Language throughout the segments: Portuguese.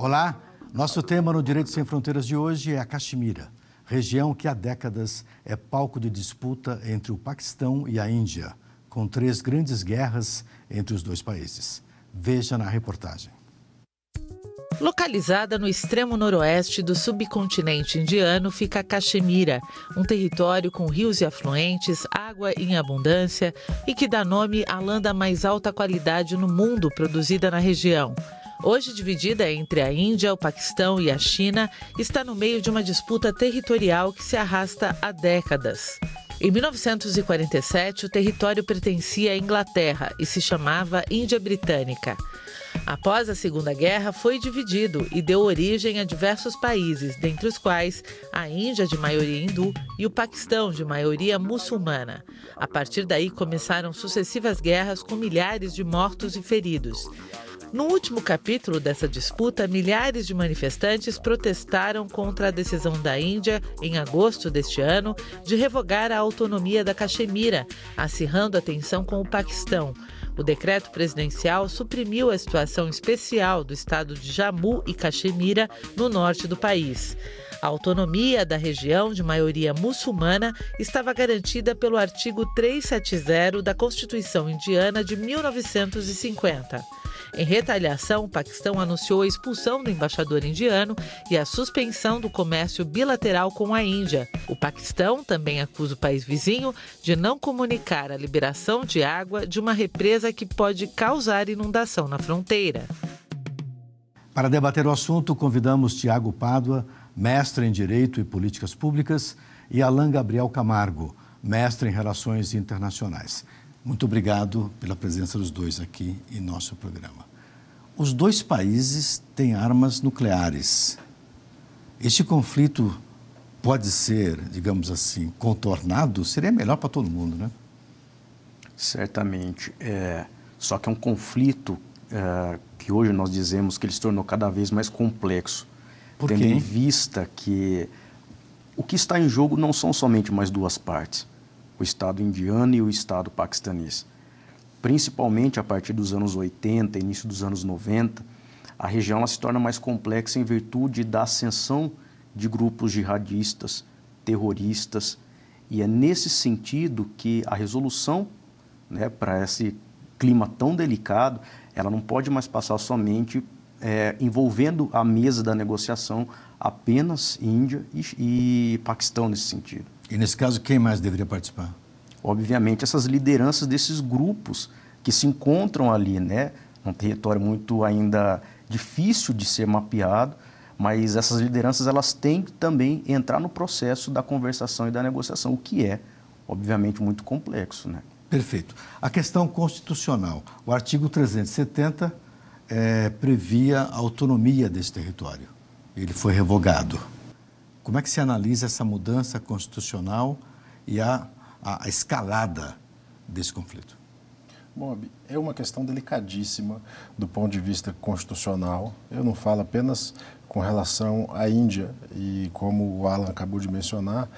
Olá, nosso tema no Direito Sem Fronteiras de hoje é a Caxemira, região que há décadas é palco de disputa entre o Paquistão e a Índia, com 3 grandes guerras entre os dois países. Veja na reportagem. Localizada no extremo noroeste do subcontinente indiano, fica Caxemira, um território com rios e afluentes, água em abundância e que dá nome à lã da mais alta qualidade no mundo produzida na região. Hoje dividida entre a Índia, o Paquistão e a China, está no meio de uma disputa territorial que se arrasta há décadas. Em 1947, o território pertencia à Inglaterra e se chamava Índia Britânica. Após a Segunda Guerra, foi dividido e deu origem a diversos países, dentre os quais a Índia, de maioria hindu, e o Paquistão, de maioria muçulmana. A partir daí, começaram sucessivas guerras com milhares de mortos e feridos. No último capítulo dessa disputa, milhares de manifestantes protestaram contra a decisão da Índia, em agosto deste ano, de revogar a autonomia da Caxemira, acirrando a tensão com o Paquistão. O decreto presidencial suprimiu a situação especial do estado de Jammu e Caxemira, no norte do país. A autonomia da região, de maioria muçulmana, estava garantida pelo artigo 370 da Constituição Indiana de 1950. Em retaliação, o Paquistão anunciou a expulsão do embaixador indiano e a suspensão do comércio bilateral com a Índia. O Paquistão também acusa o país vizinho de não comunicar a liberação de água de uma represa que pode causar inundação na fronteira. Para debater o assunto, convidamos Tiago Pádua, mestre em Direito e Políticas Públicas, e Alain Gabriel Camargo, mestre em Relações Internacionais. Muito obrigado pela presença dos dois aqui em nosso programa. Os dois países têm armas nucleares. Este conflito pode ser, digamos assim, contornado? Seria melhor para todo mundo, né? Certamente. Só que é um conflito que hoje nós dizemos que ele se tornou cada vez mais complexo. Por quê? Tendo em vista que o que está em jogo não são somente mais duas partes, o Estado indiano e o Estado paquistanês. Principalmente a partir dos anos 80, início dos anos 90, a região ela se torna mais complexa em virtude da ascensão de grupos jihadistas, terroristas, e é nesse sentido que a resolução, né, para esse clima tão delicado, ela não pode mais passar somente envolvendo a mesa da negociação apenas Índia e Paquistão nesse sentido. E nesse caso, quem mais deveria participar? Obviamente, essas lideranças desses grupos que se encontram ali, né? Um território muito ainda difícil de ser mapeado, mas essas lideranças elas têm que também entrar no processo da conversação e da negociação, o que é, obviamente, muito complexo, né? Perfeito. A questão constitucional. O artigo 370 previa a autonomia desse território. Ele foi revogado. Como é que se analisa essa mudança constitucional e a escalada desse conflito? Bom, é uma questão delicadíssima do ponto de vista constitucional. Eu não falo apenas com relação à Índia e, como o Alan acabou de mencionar,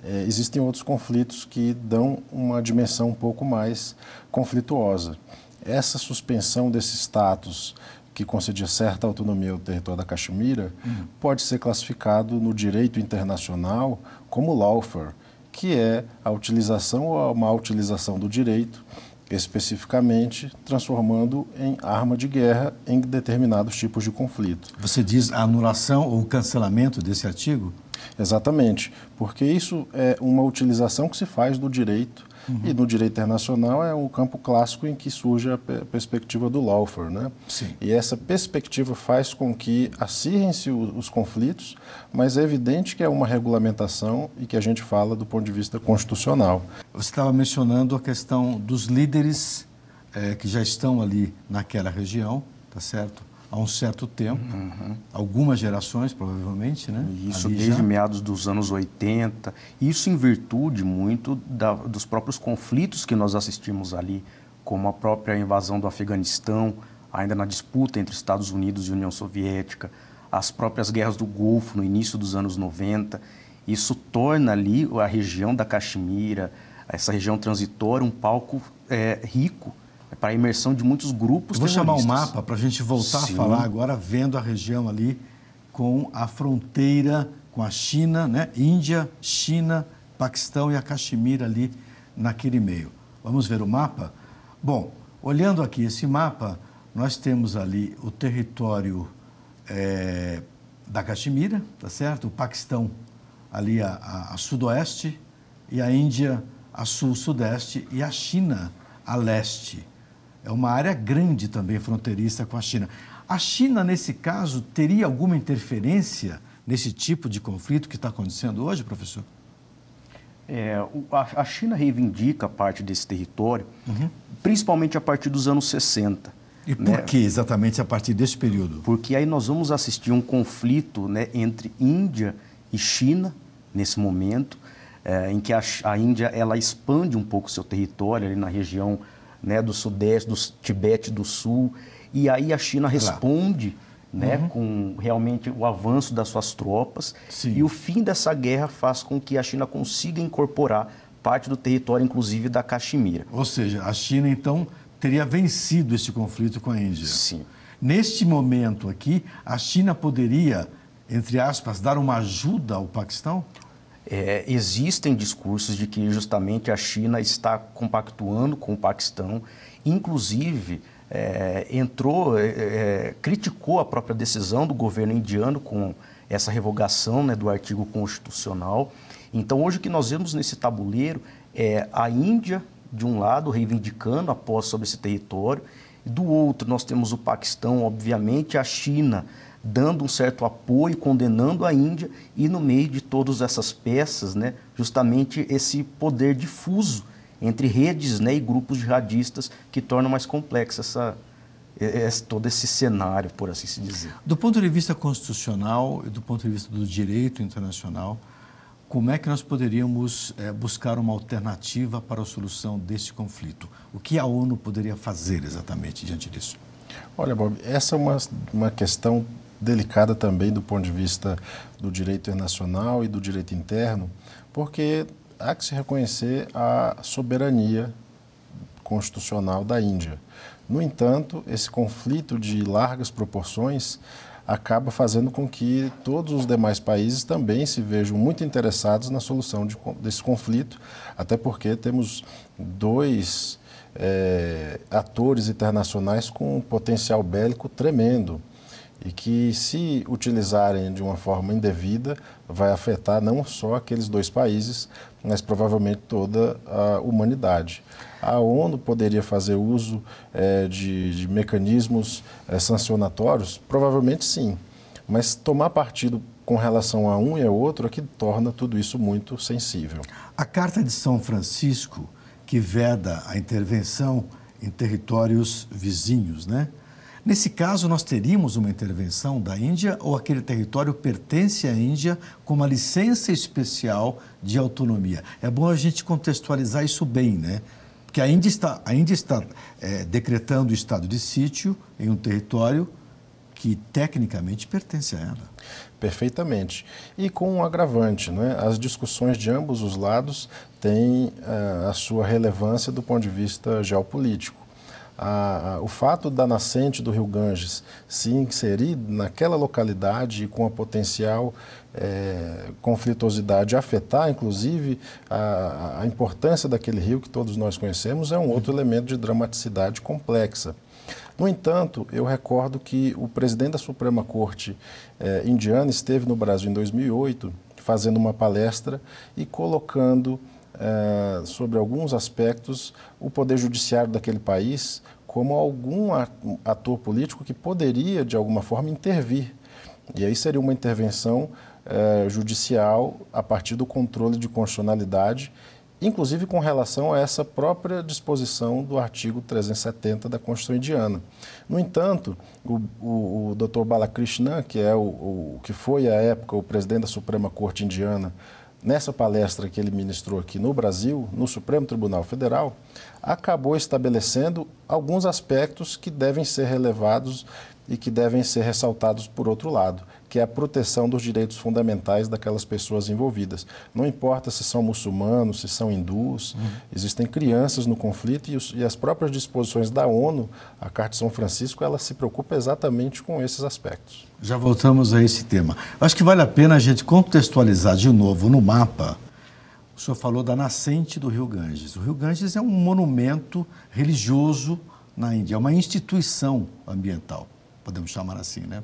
existem outros conflitos que dão uma dimensão um pouco mais conflituosa. Essa suspensão desse status que concedia certa autonomia ao território da Caxemira, pode ser classificado no direito internacional como lawfare, que é a utilização ou a má utilização do direito, especificamente transformando em arma de guerra em determinados tipos de conflito. Você diz a anulação ou o cancelamento desse artigo? Exatamente, porque isso é uma utilização que se faz do direito, e no direito internacional é o campo clássico em que surge a perspectiva do lawfare, né? Sim. E essa perspectiva faz com que acirrem-se os conflitos, mas é evidente que é uma regulamentação e que a gente fala do ponto de vista constitucional. Você estava mencionando a questão dos líderes que já estão ali naquela região, tá certo? Há um certo tempo, algumas gerações provavelmente, né? Isso ali desde já. meados dos anos 80, isso em virtude muito dos próprios conflitos que nós assistimos ali, como a própria invasão do Afeganistão, ainda na disputa entre Estados Unidos e União Soviética, as próprias guerras do Golfo no início dos anos 90. Isso torna ali a região da Caxemira, essa região transitória, um palco rico para a imersão de muitos grupos terroristas. Vou chamar o mapa para a gente voltar Sim. a falar agora, vendo a região ali com a fronteira com a China, né? Índia, China, Paquistão e a Caxemira ali naquele meio. Vamos ver o mapa? Bom, olhando aqui esse mapa, nós temos ali o território da Caxemira, tá certo? O Paquistão ali a sudoeste e a Índia a sul-sudeste e a China a leste. É uma área grande também fronteiriça com a China. A China, nesse caso, teria alguma interferência nesse tipo de conflito que está acontecendo hoje, professor? A China reivindica parte desse território, principalmente a partir dos anos 60. E por que exatamente a partir desse período? Porque aí nós vamos assistir um conflito, né, entre Índia e China, nesse momento, em que a Índia ela expande um pouco seu território ali na região, né, do sudeste, do Tibete do Sul, e aí a China responde, né, com realmente o avanço das suas tropas. Sim. E o fim dessa guerra faz com que a China consiga incorporar parte do território, inclusive da Caxemira. Ou seja, a China, então, teria vencido esse conflito com a Índia. Sim. Neste momento aqui, a China poderia, entre aspas, dar uma ajuda ao Paquistão? Existem discursos de que justamente a China está compactuando com o Paquistão, inclusive criticou a própria decisão do governo indiano com essa revogação, né, do artigo constitucional. Então, hoje o que nós vemos nesse tabuleiro é a Índia, de um lado, reivindicando a posse sobre esse território, e do outro nós temos o Paquistão, obviamente, a China dando um certo apoio, condenando a Índia, e no meio de todas essas peças, né, justamente esse poder difuso entre redes, né, e grupos jihadistas que tornam mais complexo todo esse cenário, por assim se dizer. Do ponto de vista constitucional e do ponto de vista do direito internacional, como é que nós poderíamos buscar uma alternativa para a solução desse conflito? O que a ONU poderia fazer exatamente diante disso? Olha, Bob, essa é uma questão delicada também do ponto de vista do direito internacional e do direito interno, porque há que se reconhecer a soberania constitucional da Índia. No entanto, esse conflito de largas proporções acaba fazendo com que todos os demais países também se vejam muito interessados na solução desse conflito, até porque temos dois atores internacionais com um potencial bélico tremendo e que, se utilizarem de uma forma indevida, vai afetar não só aqueles dois países, mas provavelmente toda a humanidade. A ONU poderia fazer uso de mecanismos sancionatórios? Provavelmente sim, mas tomar partido com relação a um e a outro é que torna tudo isso muito sensível. A Carta de São Francisco, que veda a intervenção em territórios vizinhos, né? Nesse caso, nós teríamos uma intervenção da Índia ou aquele território pertence à Índia com uma licença especial de autonomia? É bom a gente contextualizar isso bem, né? Porque a Índia está decretando o estado de sítio em um território que tecnicamente pertence a ela. Perfeitamente. E com um agravante, não é? As discussões de ambos os lados têm a sua relevância do ponto de vista geopolítico. O fato da nascente do Rio Ganges se inserir naquela localidade e com a potencial conflituosidade afetar, inclusive, a importância daquele rio que todos nós conhecemos, é um outro elemento de dramaticidade complexa. No entanto, eu recordo que o presidente da Suprema Corte indiana esteve no Brasil em 2008, fazendo uma palestra e colocando sobre alguns aspectos o poder judiciário daquele país como algum ator político que poderia, de alguma forma, intervir. E aí seria uma intervenção judicial a partir do controle de constitucionalidade, inclusive com relação a essa própria disposição do artigo 370 da Constituição indiana. No entanto, o Dr. Balakrishnan, que é que foi à época o presidente da Suprema Corte indiana, nessa palestra que ele ministrou aqui no Brasil, no Supremo Tribunal Federal, acabou estabelecendo alguns aspectos que devem ser relevados e que devem ser ressaltados por outro lado, que é a proteção dos direitos fundamentais daquelas pessoas envolvidas. Não importa se são muçulmanos, se são hindus, existem crianças no conflito e as próprias disposições da ONU, a Carta de São Francisco, ela se preocupa exatamente com esses aspectos. Já voltamos a esse tema. Acho que vale a pena a gente contextualizar de novo no mapa. O senhor falou da nascente do Rio Ganges. O Rio Ganges é um monumento religioso na Índia, é uma instituição ambiental, podemos chamar assim, né?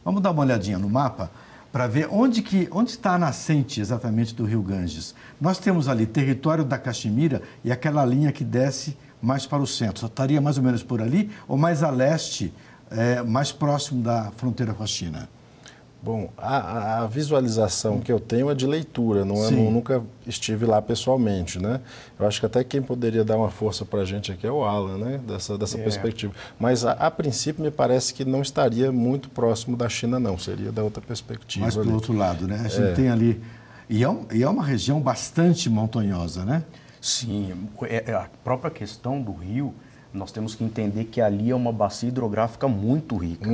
Vamos dar uma olhadinha no mapa para ver onde está a nascente exatamente do Rio Ganges. Nós temos ali território da Caxemira e aquela linha que desce mais para o centro. Só estaria mais ou menos por ali ou mais a leste, mais próximo da fronteira com a China? Bom, a visualização que eu tenho é de leitura, nunca estive lá pessoalmente, né? Eu acho que até quem poderia dar uma força para a gente aqui é o Alan, né? Dessa perspectiva. Mas, a princípio, me parece que não estaria muito próximo da China, não. Seria da outra perspectiva. Mais para o outro lado, né? A gente tem ali... E é uma região bastante montanhosa, né? Sim, a própria questão do rio... Nós temos que entender que ali é uma bacia hidrográfica muito rica.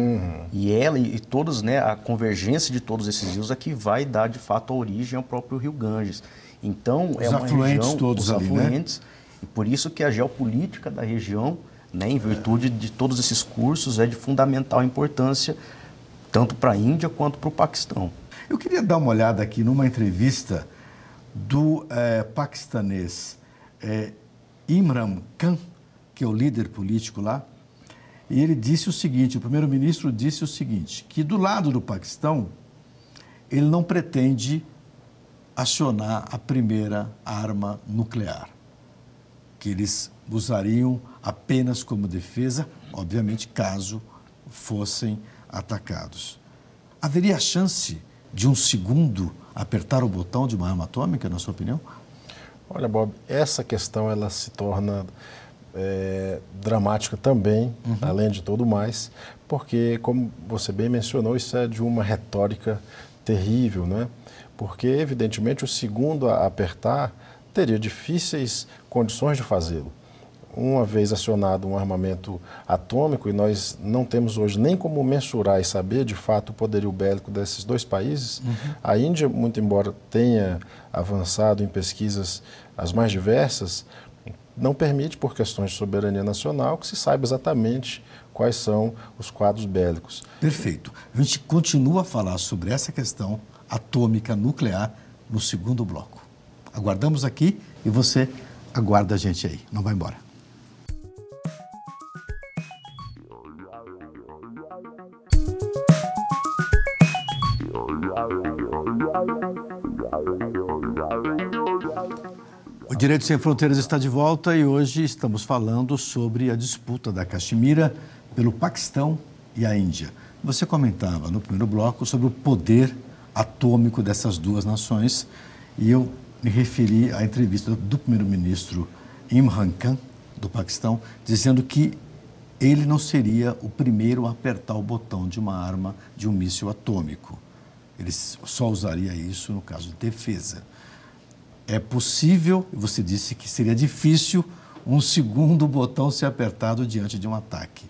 E ela e todos, né, a convergência de todos esses rios é que vai dar, de fato, a origem ao próprio Rio Ganges. Então, é uma região, os afluentes, né? E por isso que a geopolítica da região, né, em virtude de todos esses cursos, é de fundamental importância, tanto para a Índia quanto para o Paquistão. Eu queria dar uma olhada aqui numa entrevista do paquistanês Imran Khan, que é o líder político lá, e ele disse o seguinte, o primeiro-ministro disse o seguinte, que do lado do Paquistão, ele não pretende acionar a primeira arma nuclear, que eles usariam apenas como defesa, obviamente, caso fossem atacados. Haveria chance de um segundo apertar o botão de uma arma atômica, na sua opinião? Olha, Bob, essa questão ela se torna... dramática também, além de tudo mais, porque, como você bem mencionou, isso é de uma retórica terrível, né? Porque, evidentemente, o segundo a apertar teria difíceis condições de fazê-lo. Uma vez acionado um armamento atômico, e nós não temos hoje nem como mensurar e saber, de fato, o poderio bélico desses dois países, a Índia, muito embora tenha avançado em pesquisas as mais diversas, não permite, por questões de soberania nacional, que se saiba exatamente quais são os quadros bélicos. Perfeito. A gente continua a falar sobre essa questão atômica nuclear no segundo bloco. Aguardamos aqui e você aguarda a gente aí. Não vai embora. O Direito Sem Fronteiras está de volta e hoje estamos falando sobre a disputa da Caxemira pelo Paquistão e a Índia. Você comentava no primeiro bloco sobre o poder atômico dessas duas nações e eu me referi à entrevista do primeiro-ministro Imran Khan, do Paquistão, dizendo que ele não seria o primeiro a apertar o botão de uma arma, de um míssil atômico. Ele só usaria isso no caso de defesa. É possível, você disse que seria difícil, um segundo botão ser apertado diante de um ataque.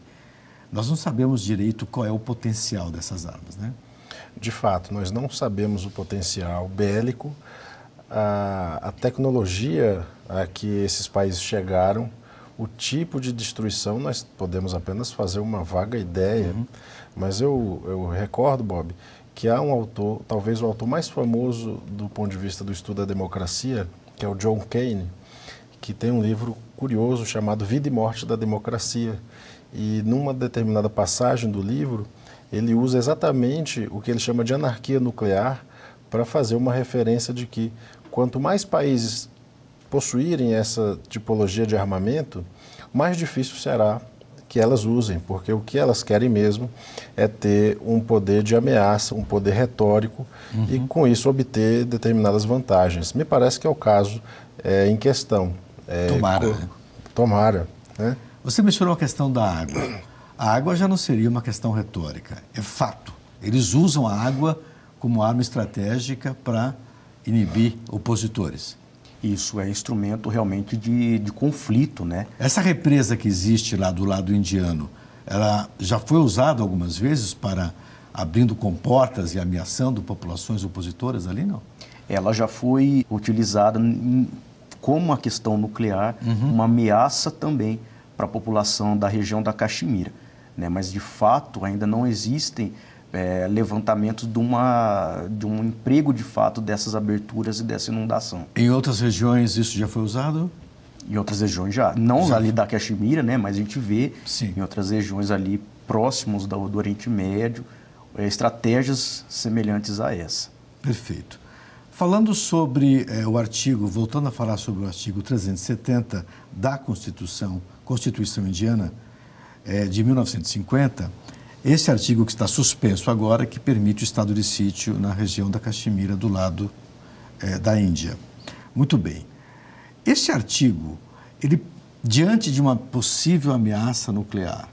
Nós não sabemos direito qual é o potencial dessas armas, né? De fato, nós não sabemos o potencial bélico, a tecnologia a que esses países chegaram, o tipo de destruição, nós podemos apenas fazer uma vaga ideia. Mas eu recordo, Bob, que há um autor, talvez o autor mais famoso do ponto de vista do estudo da democracia, que é o John Kane, que tem um livro curioso chamado Vida e Morte da Democracia. E numa determinada passagem do livro, ele usa exatamente o que ele chama de anarquia nuclear para fazer uma referência de que quanto mais países possuírem essa tipologia de armamento, mais difícil será que elas usem, porque o que elas querem mesmo é ter um poder de ameaça, um poder retórico e com isso obter determinadas vantagens. Me parece que é o caso em questão. Tomara. Tomara, né? Você mencionou a questão da água. A água já não seria uma questão retórica, é fato. Eles usam a água como arma estratégica para inibir opositores. Isso é instrumento realmente de conflito, né? Essa represa que existe lá do lado indiano, ela já foi usada algumas vezes para abrindo comportas e ameaçando populações opositoras ali, não? Ela já foi utilizada como uma questão nuclear, uma ameaça também para a população da região da Caxemira, né? Mas, de fato, ainda não existem levantamentos de um emprego, de fato, dessas aberturas e dessa inundação. Em outras regiões isso já foi usado? Em outras regiões já. Não ali da Caxemira, né? Mas a gente vê em outras regiões ali próximos do Oriente Médio, estratégias semelhantes a essa. Perfeito. Falando sobre o artigo, voltando a falar sobre o artigo 370 da Constituição Indiana de 1950, esse artigo que está suspenso agora, que permite o estado de sítio na região da Caxemira, do lado da Índia. Muito bem. Esse artigo, ele, diante de uma possível ameaça nuclear,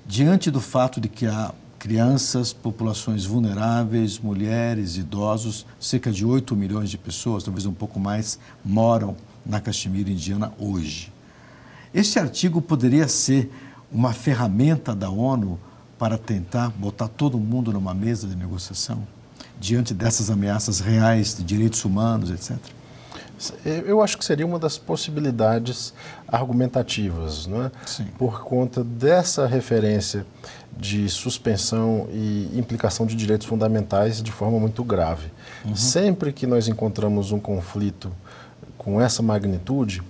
diante do fato de que há crianças, populações vulneráveis, mulheres, idosos, cerca de 8 milhões de pessoas, talvez um pouco mais, moram na Caxemira indiana hoje. Esse artigo poderia ser uma ferramenta da ONU para tentar botar todo mundo numa mesa de negociação, diante dessas ameaças reais de direitos humanos, etc.? Eu acho que seria uma das possibilidades argumentativas, não é? Sim. Por conta dessa referência de suspensão e implicação de direitos fundamentais de forma muito grave. Sempre que nós encontramos um conflito com essa magnitude,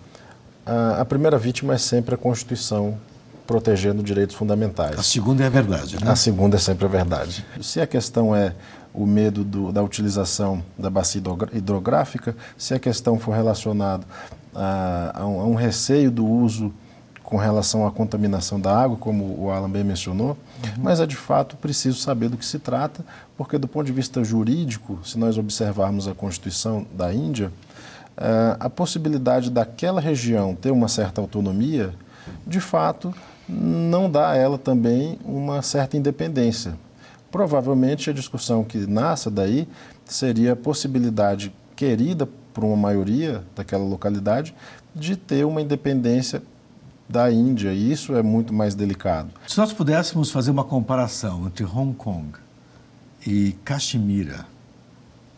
a primeira vítima é sempre a Constituição protegendo direitos fundamentais. A segunda é a verdade, né? A segunda é sempre a verdade. Se a questão é o medo da utilização da bacia hidrográfica, se a questão for relacionada a um receio do uso com relação à contaminação da água, como o Alan bem mencionou, mas é de fato preciso saber do que se trata, porque do ponto de vista jurídico, se nós observarmos a Constituição da Índia, a possibilidade daquela região ter uma certa autonomia, de fato, não dá a ela também uma certa independência. Provavelmente a discussão que nasça daí seria a possibilidade querida por uma maioria daquela localidade de ter uma independência da Índia, e isso é muito mais delicado. Se nós pudéssemos fazer uma comparação entre Hong Kong e Caxemira,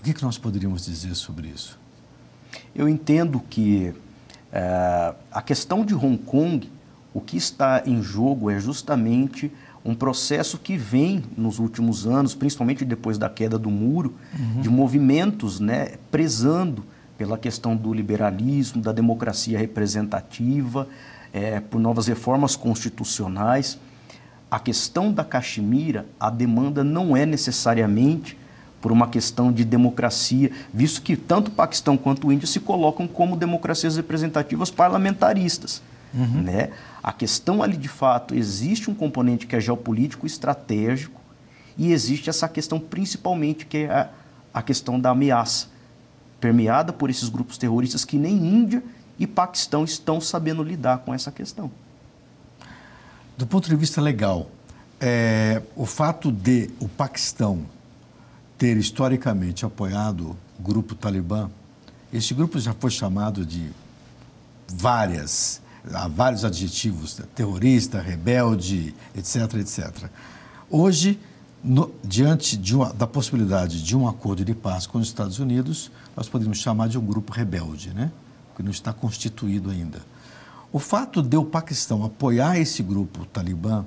o que nós poderíamos dizer sobre isso? Eu entendo que a questão de Hong Kong, o que está em jogo é justamente um processo que vem nos últimos anos, principalmente depois da queda do muro, de movimentos, né, prezando pela questão do liberalismo, da democracia representativa, por novas reformas constitucionais. A questão da Caxemira, a demanda não é necessariamente por uma questão de democracia, visto que tanto o Paquistão quanto a Índia se colocam como democracias representativas parlamentaristas. Né? A questão ali, de fato, existe um componente que é geopolítico estratégico e existe essa questão principalmente que é a questão da ameaça, permeada por esses grupos terroristas que nem Índia e Paquistão estão sabendo lidar com essa questão. Do ponto de vista legal, o fato de o Paquistão ter historicamente apoiado o grupo Talibã, esse grupo já foi chamado de há vários adjetivos, terrorista, rebelde, etc., etc. Hoje, diante da possibilidade de um acordo de paz com os Estados Unidos, nós poderíamos chamar de um grupo rebelde, né? Que não está constituído ainda. O fato de o Paquistão apoiar esse grupo Talibã,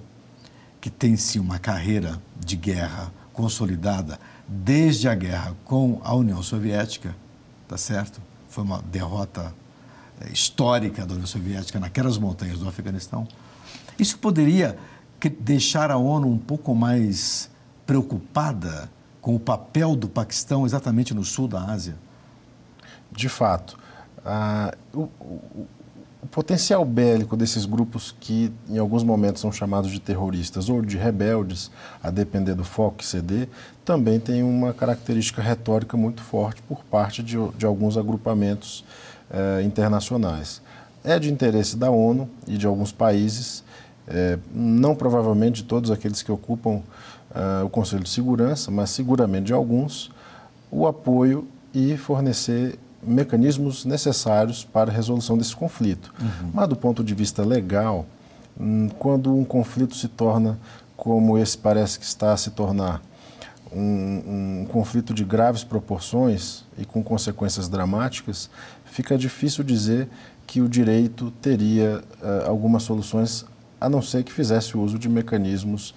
que tem sim uma carreira de guerra consolidada desde a guerra com a União Soviética, tá certo? Foi uma derrota histórica da União Soviética naquelas montanhas do Afeganistão. Isso poderia deixar a ONU um pouco mais preocupada com o papel do Paquistão exatamente no sul da Ásia? De fato. O potencial bélico desses grupos que em alguns momentos são chamados de terroristas ou de rebeldes, a depender do foco que se dê, também tem uma característica retórica muito forte por parte de alguns agrupamentos internacionais. É de interesse da ONU e de alguns países, não provavelmente de todos aqueles que ocupam o Conselho de Segurança, mas seguramente de alguns, o apoio e fornecer mecanismos necessários para a resolução desse conflito. Mas do ponto de vista legal, Quando um conflito se torna, como esse parece que está a se tornar, um conflito de graves proporções e com consequências dramáticas, fica difícil dizer que o direito teria algumas soluções, a não ser que fizesse uso de mecanismos,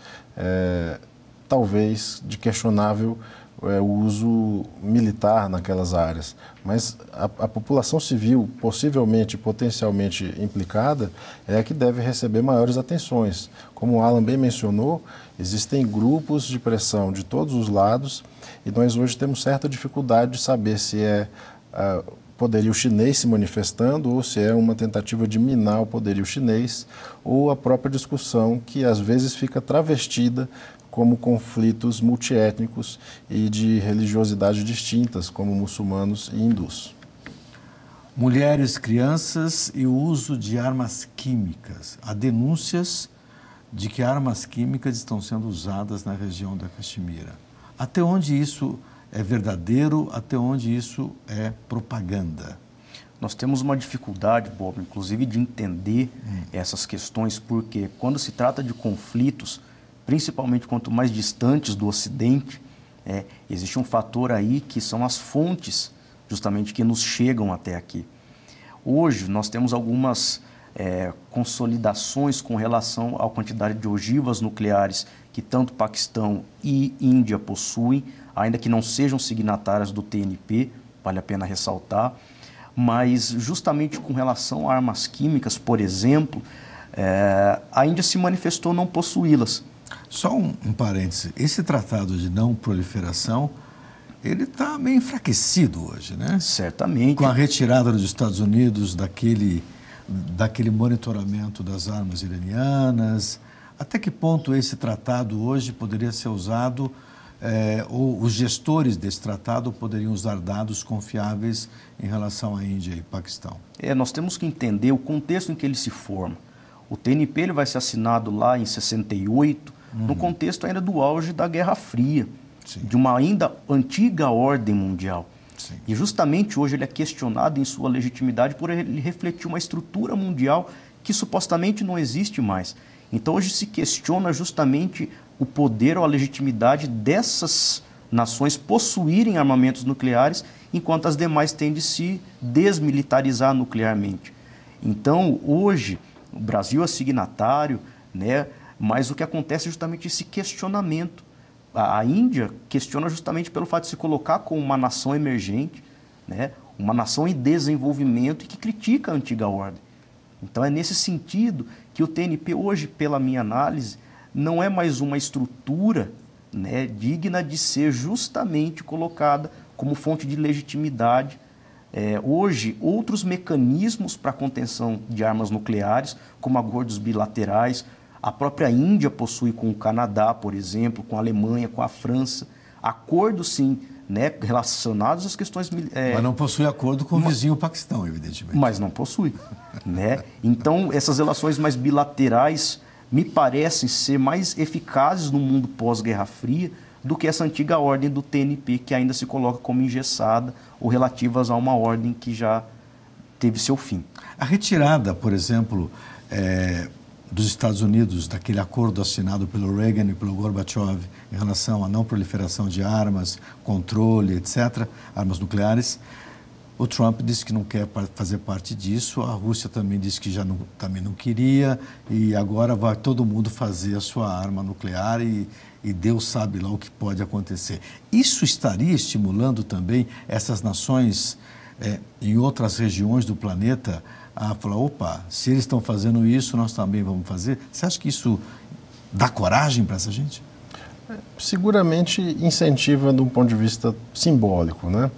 talvez, de questionável o uso militar naquelas áreas. Mas a população civil, possivelmente, potencialmente implicada, é a que deve receber maiores atenções. Como o Alan bem mencionou, existem grupos de pressão de todos os lados e nós hoje temos certa dificuldade de saber se é poderio chinês se manifestando ou se é uma tentativa de minar o poderio chinês ou a própria discussão que às vezes fica travestida como conflitos multiétnicos e de religiosidades distintas, como muçulmanos e hindus. Mulheres, crianças e o uso de armas químicas. Há denúncias de que armas químicas estão sendo usadas na região da Caxemira. Até onde isso é verdadeiro, até onde isso é propaganda? Nós temos uma dificuldade, Bob, inclusive de entender essas questões, porque quando se trata de conflitos, principalmente quanto mais distantes do Ocidente, existe um fator aí que são as fontes, justamente, que nos chegam até aqui. Hoje, nós temos algumas consolidações com relação à quantidade de ogivas nucleares que tanto Paquistão e Índia possuem, ainda que não sejam signatárias do TNP, vale a pena ressaltar, mas justamente com relação a armas químicas, por exemplo, a Índia se manifestou não possuí-las. Só um parêntese, esse tratado de não proliferação, ele está meio enfraquecido hoje, né? Certamente. Com a retirada dos Estados Unidos daquele monitoramento das armas iranianas, até que ponto esse tratado hoje poderia ser usado, ou os gestores desse tratado poderiam usar dados confiáveis em relação à Índia e Paquistão? Nós temos que entender o contexto em que ele se forma. O TNP ele vai ser assinado lá em 68, no contexto ainda do auge da Guerra Fria, sim, de uma ainda antiga ordem mundial. Sim. E justamente hoje ele é questionado em sua legitimidade por ele refletir uma estrutura mundial que supostamente não existe mais. Então hoje se questiona justamente o poder ou a legitimidade dessas nações possuírem armamentos nucleares, enquanto as demais têm de se desmilitarizar nuclearmente. Então hoje o Brasil é signatário, né? Mas o que acontece é justamente esse questionamento. A Índia questiona justamente pelo fato de se colocar como uma nação emergente, né? Uma nação em desenvolvimento e que critica a antiga ordem. Então é nesse sentido que o TNP hoje, pela minha análise, não é mais uma estrutura, né, digna de ser justamente colocada como fonte de legitimidade. Hoje, outros mecanismos para a contenção de armas nucleares, como acordos bilaterais, a própria Índia possui com o Canadá, por exemplo, com a Alemanha, com a França, acordos, sim, né, relacionados às questões... Mas não possui acordo com o vizinho Paquistão, evidentemente. Mas não possui, né? Então, essas relações mais bilaterais me parecem ser mais eficazes no mundo pós-Guerra Fria do que essa antiga ordem do TNP, que ainda se coloca como engessada ou relativas a uma ordem que já teve seu fim. A retirada, por exemplo, dos Estados Unidos, daquele acordo assinado pelo Reagan e pelo Gorbachev em relação à não proliferação de armas, controle, etc., armas nucleares, o Trump disse que não quer fazer parte disso, a Rússia também disse que também não queria, e agora vai todo mundo fazer a sua arma nuclear e Deus sabe lá o que pode acontecer. Isso estaria estimulando também essas nações em outras regiões do planeta a falar, opa, se eles estão fazendo isso, nós também vamos fazer? Você acha que isso dá coragem para essa gente? Seguramente incentiva de um ponto de vista simbólico, né?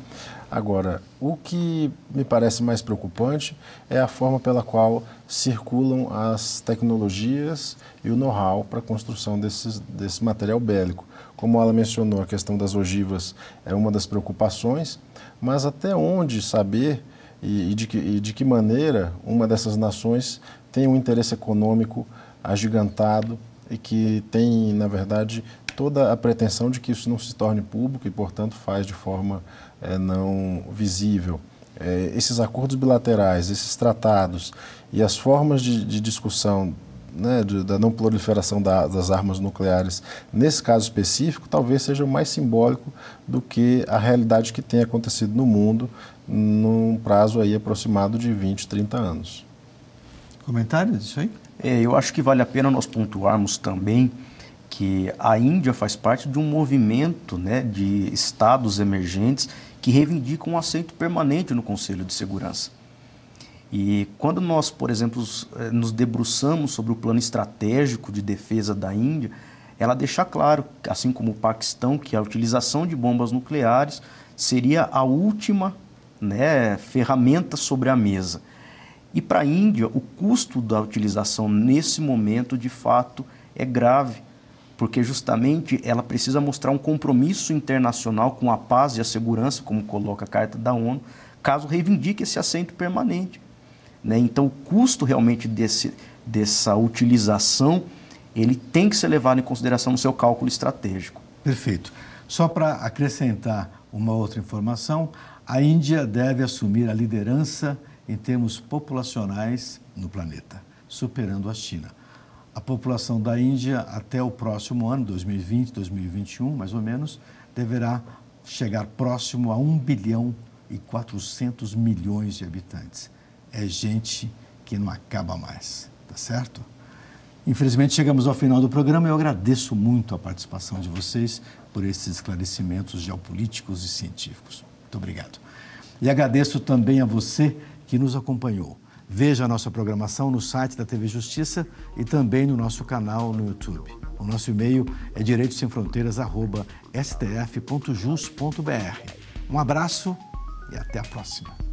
Agora, o que me parece mais preocupante é a forma pela qual circulam as tecnologias e o know-how para a construção desse material bélico. Como ela mencionou, a questão das ogivas é uma das preocupações, mas até onde saber e de que maneira uma dessas nações tem um interesse econômico agigantado e que tem, na verdade, toda a pretensão de que isso não se torne público e, portanto, faz de forma não visível. Esses acordos bilaterais, esses tratados e as formas de discussão né, da não proliferação das armas nucleares, nesse caso específico, talvez seja mais simbólico do que a realidade que tem acontecido no mundo num prazo aí aproximado de 20, 30 anos. Comentário disso aí? Eu acho que vale a pena nós pontuarmos também que a Índia faz parte de um movimento, né, de estados emergentes que reivindicam um assento permanente no Conselho de Segurança. E quando nós, por exemplo, nos debruçamos sobre o plano estratégico de defesa da Índia, ela deixa claro, assim como o Paquistão, que a utilização de bombas nucleares seria a última, né, ferramenta sobre a mesa. E para a Índia, o custo da utilização nesse momento, de fato, é grave, porque justamente ela precisa mostrar um compromisso internacional com a paz e a segurança, como coloca a Carta da ONU, caso reivindique esse assento permanente. Né? Então, o custo realmente dessa utilização, ele tem que ser levado em consideração no seu cálculo estratégico. Perfeito. Só para acrescentar uma outra informação, a Índia deve assumir a liderança em termos populacionais no planeta, superando a China. A população da Índia, até o próximo ano, 2020, 2021, mais ou menos, deverá chegar próximo a 1 bilhão e 400 milhões de habitantes. É gente que não acaba mais, tá certo? Infelizmente, chegamos ao final do programa e eu agradeço muito a participação de vocês por esses esclarecimentos geopolíticos e científicos. Muito obrigado. E agradeço também a você que nos acompanhou. Veja a nossa programação no site da TV Justiça e também no nosso canal no YouTube. O nosso e-mail é direitosemfronteiras@stf.jus.br. Um abraço e até a próxima.